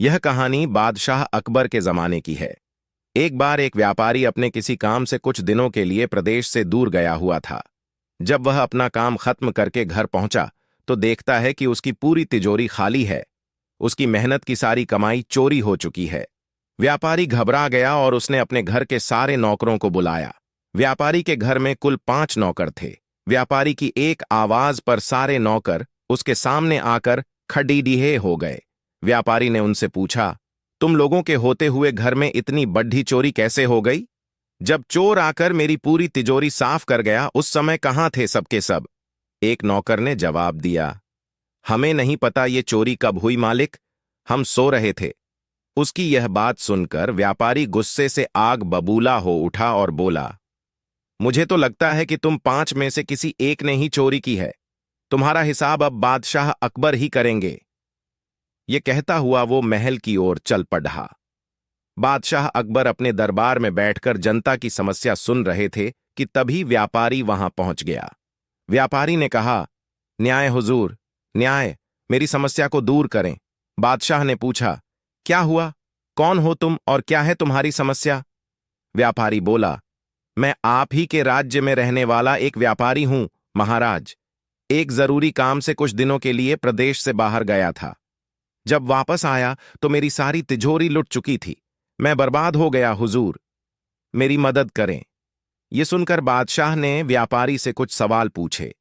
यह कहानी बादशाह अकबर के जमाने की है। एक बार एक व्यापारी अपने किसी काम से कुछ दिनों के लिए प्रदेश से दूर गया हुआ था। जब वह अपना काम खत्म करके घर पहुंचा तो देखता है कि उसकी पूरी तिजोरी खाली है। उसकी मेहनत की सारी कमाई चोरी हो चुकी है। व्यापारी घबरा गया और उसने अपने घर के सारे नौकरों को बुलाया। व्यापारी के घर में कुल 5 नौकर थे। व्यापारी की एक आवाज पर सारे नौकर उसके सामने आकर खड़ीडिहे हो गए। व्यापारी ने उनसे पूछा, तुम लोगों के होते हुए घर में इतनी बड्ढी चोरी कैसे हो गई? जब चोर आकर मेरी पूरी तिजोरी साफ कर गया उस समय कहां थे सबके सब? एक नौकर ने जवाब दिया, हमें नहीं पता ये चोरी कब हुई मालिक, हम सो रहे थे। उसकी यह बात सुनकर व्यापारी गुस्से से आग बबूला हो उठा और बोला, मुझे तो लगता है कि तुम 5 में से किसी एक ने ही चोरी की है। तुम्हारा हिसाब अब बादशाह अकबर ही करेंगे। ये कहता हुआ वो महल की ओर चल पड़ा। बादशाह अकबर अपने दरबार में बैठकर जनता की समस्या सुन रहे थे कि तभी व्यापारी वहां पहुंच गया। व्यापारी ने कहा, न्याय हुजूर, न्याय, मेरी समस्या को दूर करें। बादशाह ने पूछा, क्या हुआ? कौन हो तुम और क्या है तुम्हारी समस्या? व्यापारी बोला, मैं आप ही के राज्य में रहने वाला एक व्यापारी हूं महाराज। एक जरूरी काम से कुछ दिनों के लिए प्रदेश से बाहर गया था। जब वापस आया तो मेरी सारी तिजोरी लुट चुकी थी। मैं बर्बाद हो गया हुजूर, मेरी मदद करें। ये सुनकर बादशाह ने व्यापारी से कुछ सवाल पूछे,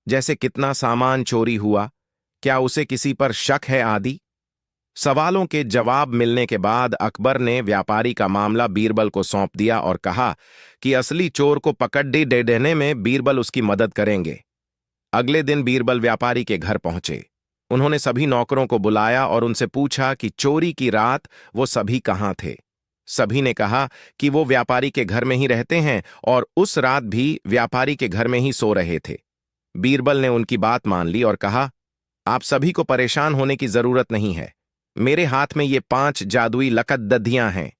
जैसे कितना सामान चोरी हुआ, क्या उसे किसी पर शक है आदि। सवालों के जवाब मिलने के बाद अकबर ने व्यापारी का मामला बीरबल को सौंप दिया और कहा कि असली चोर को पकड़ दे देने में बीरबल उसकी मदद करेंगे। अगले दिन बीरबल व्यापारी के घर पहुंचे। उन्होंने सभी नौकरों को बुलाया और उनसे पूछा कि चोरी की रात वो सभी कहां थे। सभी ने कहा कि वो व्यापारी के घर में ही रहते हैं और उस रात भी व्यापारी के घर में ही सो रहे थे। बीरबल ने उनकी बात मान ली और कहा, आप सभी को परेशान होने की जरूरत नहीं है। मेरे हाथ में ये 5 जादुई लकदद्दियां हैं।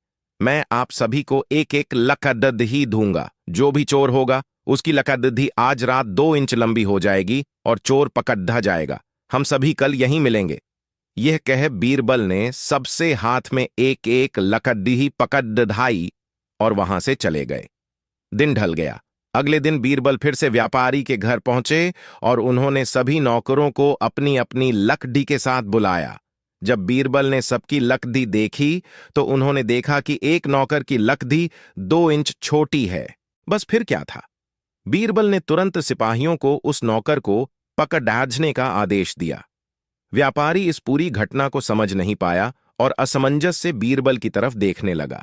मैं आप सभी को एक एक लकदद्दी दूंगा। जो भी चोर होगा उसकी लकदद्दी आज रात 2 इंच लंबी हो जाएगी और चोर पकड़ा जाएगा। हम सभी कल यहीं मिलेंगे। यह कह बीरबल ने सबसे हाथ में एक एक लकदद्दी पकड़ाई और वहां से चले गए। दिन ढल गया। अगले दिन बीरबल फिर से व्यापारी के घर पहुंचे और उन्होंने सभी नौकरों को अपनी अपनी लकड़ी के साथ बुलाया। जब बीरबल ने सबकी लकड़ी देखी तो उन्होंने देखा कि एक नौकर की लकड़ी 2 इंच छोटी है। बस फिर क्या था? बीरबल ने तुरंत सिपाहियों को उस नौकर को पकड़ने का आदेश दिया। व्यापारी इस पूरी घटना को समझ नहीं पाया और असमंजस से बीरबल की तरफ देखने लगा।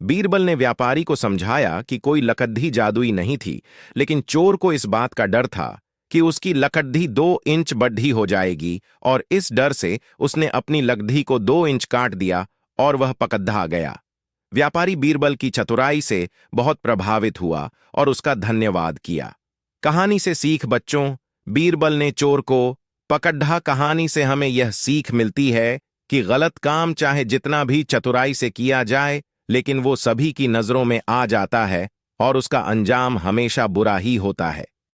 बीरबल ने व्यापारी को समझाया कि कोई लकड़ी जादुई नहीं थी, लेकिन चोर को इस बात का डर था कि उसकी लकड़ी 2 इंच बड्ढी हो जाएगी और इस डर से उसने अपनी लकड़ी को 2 इंच काट दिया और वह पकड़ा गया। व्यापारी बीरबल की चतुराई से बहुत प्रभावित हुआ और उसका धन्यवाद किया। कहानी से सीख बच्चों, बीरबल ने चोर को पकड़ा। कहानी से हमें यह सीख मिलती है कि गलत काम चाहे जितना भी चतुराई से किया जाए, लेकिन वो सभी की नजरों में आ जाता है और उसका अंजाम हमेशा बुरा ही होता है।